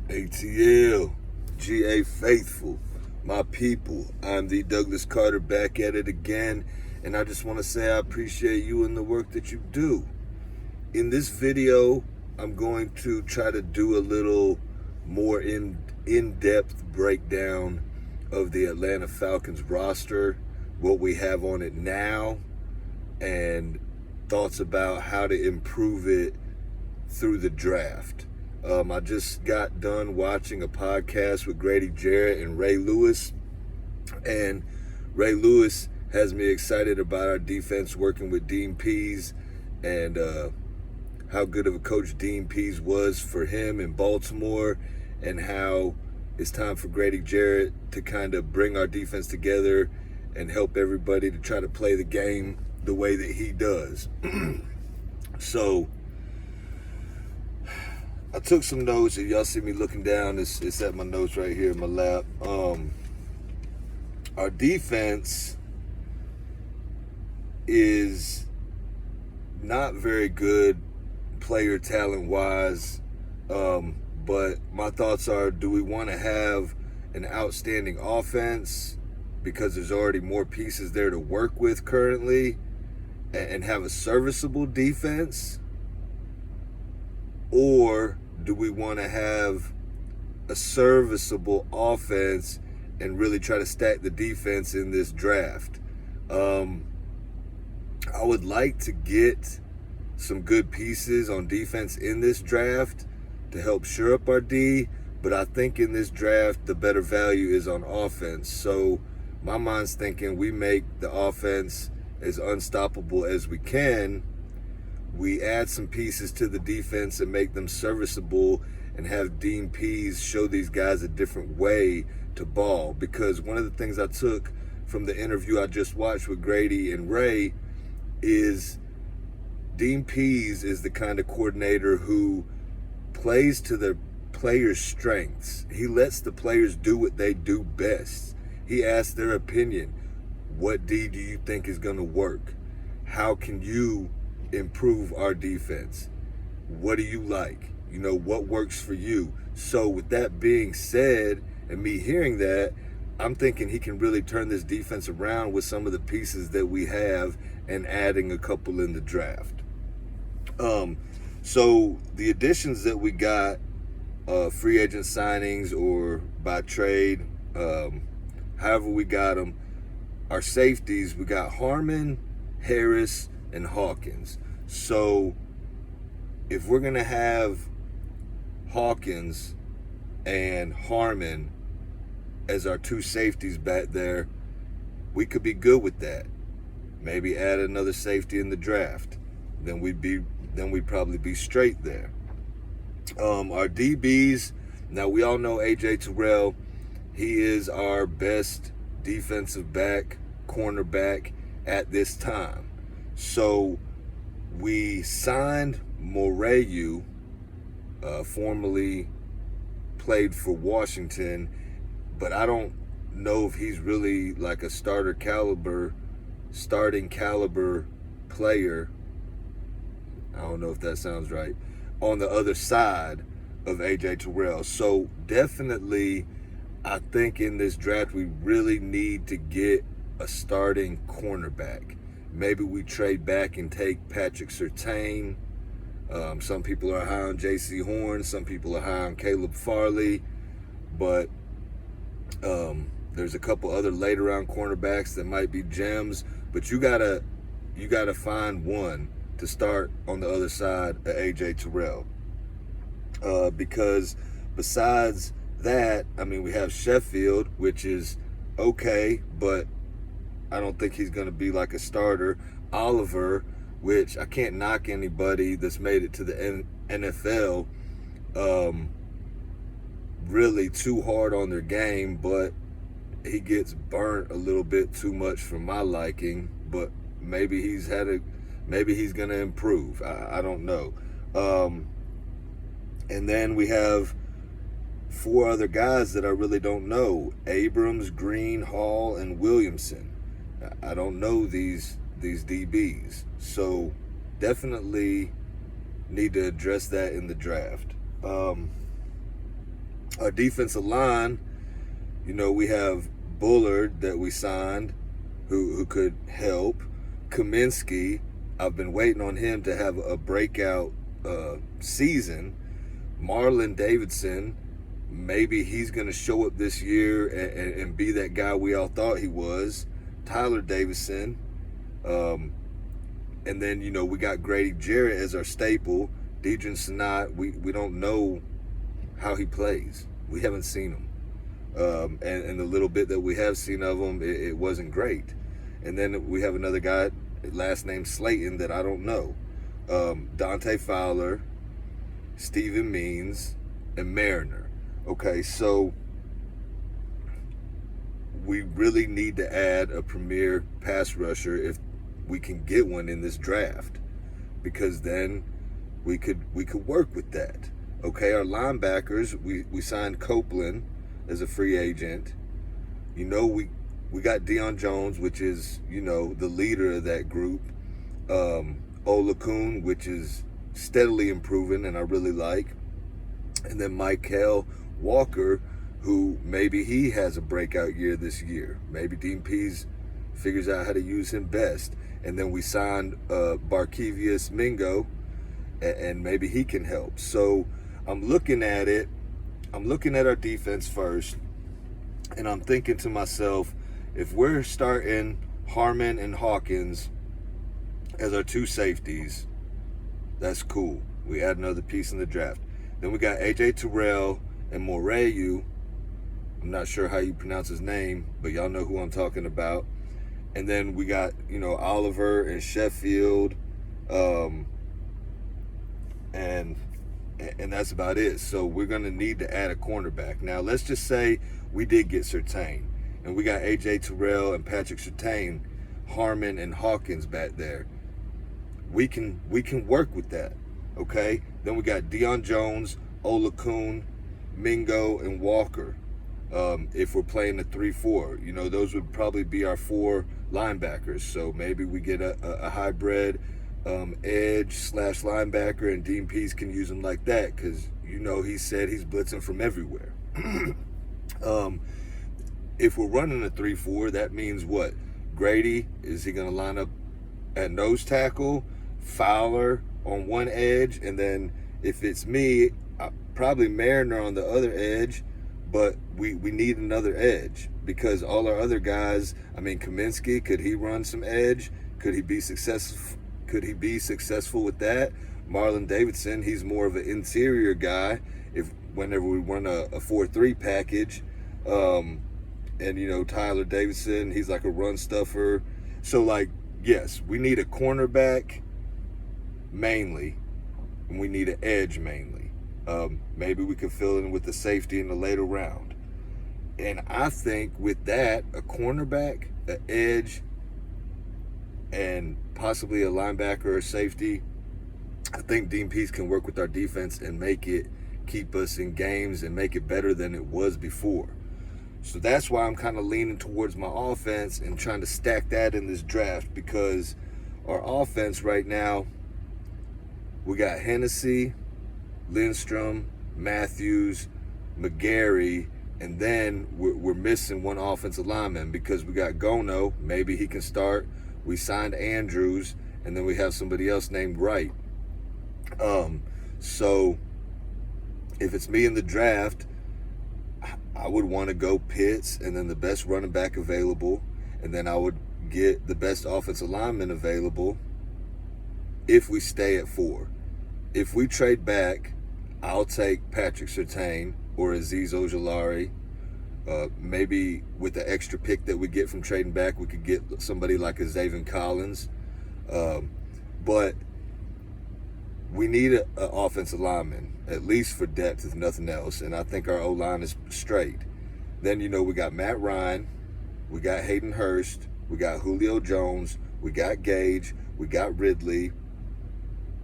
ATL.GA Faithful, my people. I'm the Douglas Carter back at it again, and I just want to say I appreciate you and the work that you do. In this video, I'm going to try to do a little more in-depth breakdown of the Atlanta Falcons roster, what we have on it now, and thoughts about how to improve it through the draft. I just got done watching a podcast with Grady Jarrett and Ray Lewis, and Ray Lewis has me excited about our defense working with Dean Pease and how good of a coach Dean Pease was for him in Baltimore, and how it's time for Grady Jarrett to kind of bring our defense together and help everybody to try to play the game the way that he does. So I took some notes, and y'all see me looking down. It's at my notes right here in my lap. Our defense is not very good player talent-wise, but my thoughts are, do we want to have an outstanding offense because there's already more pieces there to work with currently, and have a serviceable defense? Or do we want to have a serviceable offense and really try to stack the defense in this draft? I would like to get some good pieces on defense in this draft to help shore up our D, but I think in this draft the better value is on offense. So my mind's thinking we make the offense as unstoppable as we can. We add some pieces to the defense and make them serviceable, and have Dean Pease show these guys a different way to ball. Because one of the things I took from the interview I just watched with Grady and Ray is Dean Pease is the kind of coordinator who plays to the players' strengths. He lets the players do what they do best. He asks their opinion. What D do you think is going to work? How can you improve our defense? What do you like? You know, what works for you? So with that being said, and me hearing that, I'm thinking he can really turn this defense around with some of the pieces that we have and adding a couple in the draft. So the additions that we got, free agent signings or by trade, however we got them, our safeties, we got Harmon, Harris, and Hawkins. So if we're going to have Hawkins and Harmon as our two safeties back there, we could be good with that. Maybe add another safety in the draft. Then we'd probably be straight there. Our DBs, now we all know AJ Terrell. He is our best defensive back, cornerback at this time. So we signed Moreyu, formerly played for Washington, but I don't know if he's really like a starting caliber player. I don't know if that sounds right, on the other side of AJ Terrell. So definitely, I think in this draft we really need to get a starting cornerback. Maybe we trade back and take Patrick Surtain. Some people are high on J.C. Horn. Some people are high on Caleb Farley. But there's a couple other later round cornerbacks that might be gems. But you gotta find one to start on the other side of A.J. Terrell. Because besides that, I mean, we have Sheffield, which is okay, but I don't think he's going to be like a starter. Oliver, which I can't knock anybody that's made it to the NFL really too hard on their game, but he gets burnt a little bit too much for my liking. But maybe he's going to improve. I don't know. And then we have four other guys that I really don't know: Abrams, Green, Hall, and Williamson. I don't know these DBs, so definitely need to address that in the draft. Our defensive line, we have Bullard that we signed, who could help. Kaminsky, I've been waiting on him to have a breakout season. Marlon Davidson, maybe he's going to show up this year and be that guy we all thought he was. Tyler Davison. And then, we got Grady Jarrett as our staple. Deidrin Sanat, we don't know how he plays. We haven't seen him. And the little bit that we have seen of him, it wasn't great. And then we have another guy, last name Slayton, that I don't know. Dante Fowler, Steven Means, and Mariner. Okay, so we really need to add a premier pass rusher if we can get one in this draft, because then we could work with that. Okay, our linebackers, we signed Copeland as a free agent. We got Deion Jones, which is, the leader of that group. Olakun, which is steadily improving and I really like. And then Michael Walker, who maybe he has a breakout year this year. Maybe Dean Pease figures out how to use him best. And then we signed Barkevius Mingo, and maybe he can help. So I'm looking at it. I'm looking at our defense first, and I'm thinking to myself, if we're starting Harmon and Hawkins as our two safeties, that's cool. We add another piece in the draft. Then we got A.J. Terrell and Moreyu. I'm not sure how you pronounce his name, but y'all know who I'm talking about. And then we got, Oliver and Sheffield, and that's about it. So we're going to need to add a cornerback. Now, let's just say we did get Surtain, and we got A.J. Terrell and Patrick Surtain, Harmon and Hawkins back there. We can work with that, okay? Then we got Deion Jones, Olakun, Mingo, and Walker. If we're playing the 3-4, those would probably be our 4 linebackers. So maybe we get a hybrid edge / linebacker, and Dean Pease can use him like that because, he said he's blitzing from everywhere. If we're running a 3-4, that means what? Grady, is he going to line up at nose tackle? Fowler on one edge, and then if it's me, probably Mariner on the other edge. But we need another edge because all our other guys, Kaminsky, could he run some edge? Could he be successful? Could he be successful with that? Marlon Davidson, he's more of an interior guy. Whenever we run a 4-3 package, and Tyler Davidson, he's like a run stuffer. So yes, we need a cornerback mainly, and we need an edge mainly. Maybe we could fill in with the safety in the later round. And I think with that, a cornerback, an edge, and possibly a linebacker or safety, I think Dean Pease can work with our defense and keep us in games and make it better than it was before. So that's why I'm kind of leaning towards my offense and trying to stack that in this draft, because our offense right now, we got Hennessy, Lindstrom, Matthews, McGarry, and then we're missing one offensive lineman because we got Gono. Maybe he can start. We signed Andrews, and then we have somebody else named Wright. So if it's me in the draft, I would want to go Pitts and then the best running back available, and then I would get the best offensive lineman available if we stay at 4. If we trade back, I'll take Patrick Surtain or Azeez Ojulari. Maybe with the extra pick that we get from trading back, we could get somebody like a Zaven Collins. But we need an offensive lineman, at least for depth, if nothing else. And I think our O-line is straight. Then, we got Matt Ryan. We got Hayden Hurst. We got Julio Jones. We got Gage. We got Ridley.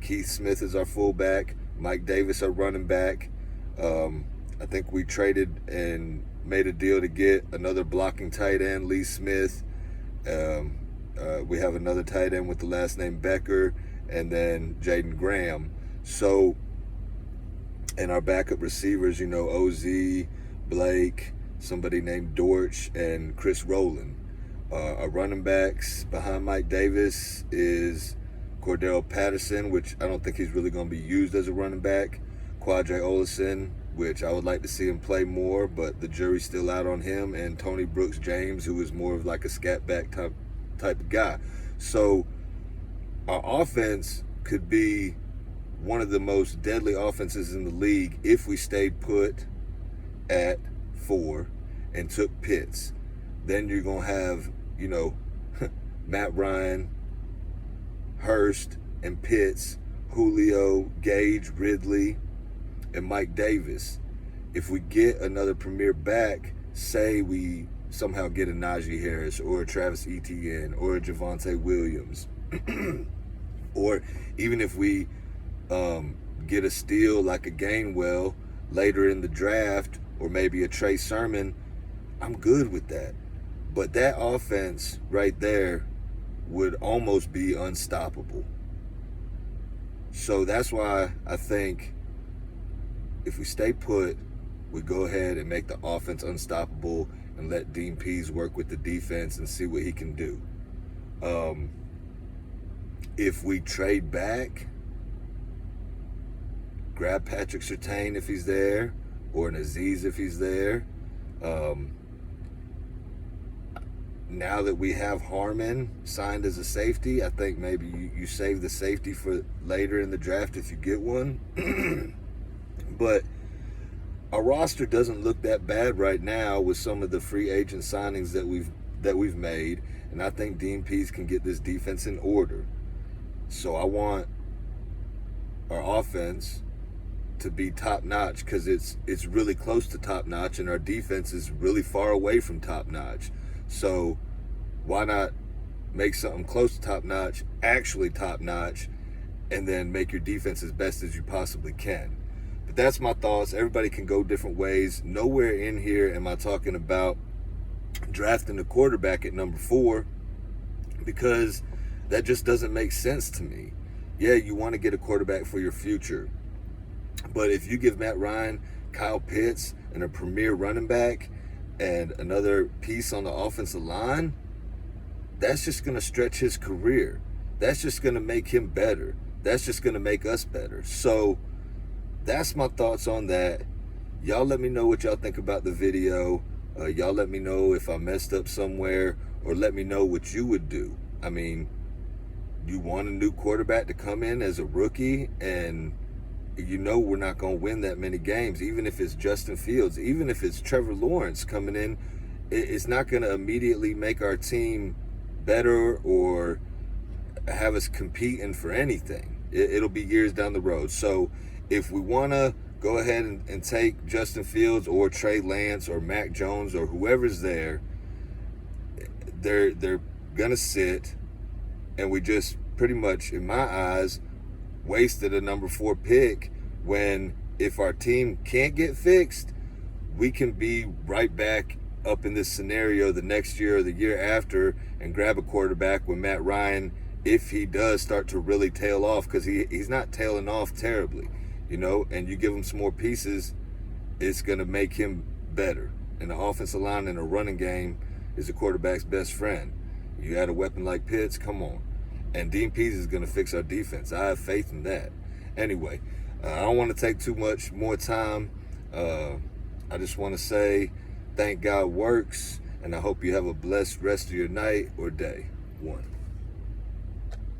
Keith Smith is our fullback. Mike Davis, our running back. I think we traded and made a deal to get another blocking tight end, Lee Smith. We have another tight end with the last name Becker, and then Jaden Graham. So And our backup receivers, OZ, Blake, somebody named Dortch, and Chris Rowland. Our running backs behind Mike Davis is Cordell Patterson, which I don't think he's really going to be used as a running back. Quadre Olison, which I would like to see him play more, but the jury's still out on him. And Tony Brooks James, who is more of like a scat back type of guy. So our offense could be one of the most deadly offenses in the league if we stayed put at 4 and took Pitts. Then you're going to have, Matt Ryan, Hurst, and Pitts, Julio, Gage, Ridley, and Mike Davis. If we get another premier back, say we somehow get a Najee Harris or a Travis Etienne or a Javonte Williams, or even if we get a steal like a Gainwell later in the draft, or maybe a Trey Sermon, I'm good with that. But that offense right there would almost be unstoppable. So that's why I think if we stay put, we go ahead and make the offense unstoppable and let Dean Pease work with the defense and see what he can do. If we trade back, grab Patrick Surtain if he's there, or an Aziz if he's there. Now that we have Harmon signed as a safety, I think maybe you save the safety for later in the draft if you get one. But our roster doesn't look that bad right now with some of the free agent signings that we've made, and I think Dean Pease can get this defense in order. So I want our offense to be top notch, because it's really close to top notch, and our defense is really far away from top notch. So why not make something close to top notch actually top notch, and then make your defense as best as you possibly can? But that's my thoughts. Everybody can go different ways. Nowhere in here am I talking about drafting a quarterback at number 4, because that just doesn't make sense to me. Yeah, you want to get a quarterback for your future, but if you give Matt Ryan, Kyle Pitts, and a premier running back and another piece on the offensive line, that's just going to stretch his career. That's just going to make him better. That's just going to make us better. So that's my thoughts on that. Y'all let me know what y'all think about the video. Y'all let me know if I messed up somewhere, or let me know what you would do. I mean, you want a new quarterback to come in as a rookie, and we're not going to win that many games, even if it's Justin Fields, even if it's Trevor Lawrence coming in. It's not going to immediately make our team better or have us competing for anything. It'll be years down the road. So if we want to go ahead and take Justin Fields or Trey Lance or Mac Jones or whoever's there, they're going to sit, and we just pretty much, in my eyes, wasted a number 4 pick, when if our team can't get fixed, we can be right back up in this scenario the next year or the year after and grab a quarterback when Matt Ryan, if he does start to really tail off, because he's not tailing off terribly, and you give him some more pieces, it's going to make him better. And the offensive line and a running game is a quarterback's best friend. You add a weapon like Pitts, come on. And Dean Pease is going to fix our defense. I have faith in that. Anyway, I don't want to take too much more time. I just want to say thank God works, and I hope you have a blessed rest of your night or day. 1.